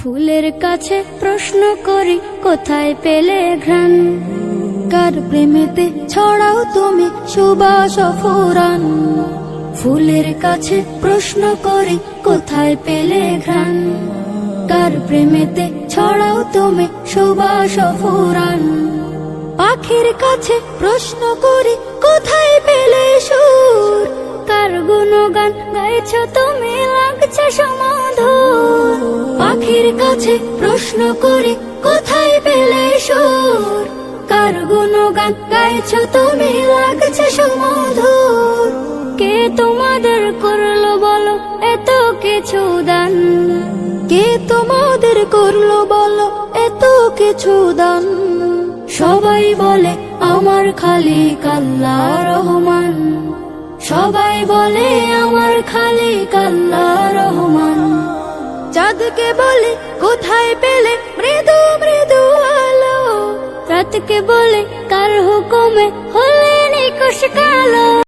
ফুলের কাছে প্রশ্ন করি কোথায় পেলে ঘ্রাণ, কার প্রেমেতে ছড়াও তুমি সুবাস ফুরান। ফুলের কাছে প্রশ্ন করি কোথায় পেলে ঘ্রাণ, কার প্রেমেতে ছড়াও তুমি সুবাস ফুরান। পাখির কাছে প্রশ্ন করি কোথায় পেলে সুর, কার গুণগান গাইছো তুমি লাগছে সুমধুর। পাখির কাছে প্রশ্ন করি কোথায় পেলে সুর, কার গুণগান গাইছো তুমি লাগছে সুমধুর। কে তোমাদের করলো বলো এত কিছু দান, কে তোমাদের করলো বলো এত কিছু দান। সবাই বলে আমার খালিক আল্লাহ রহমান, সবাই বলে আমার খালিক আল্লাহ রহমান। চাঁদকে বলে কোথায় পেলে মৃদু মৃদু আলো, রাতকে বলে কার হুকুমে হলে নিকুশ কালো।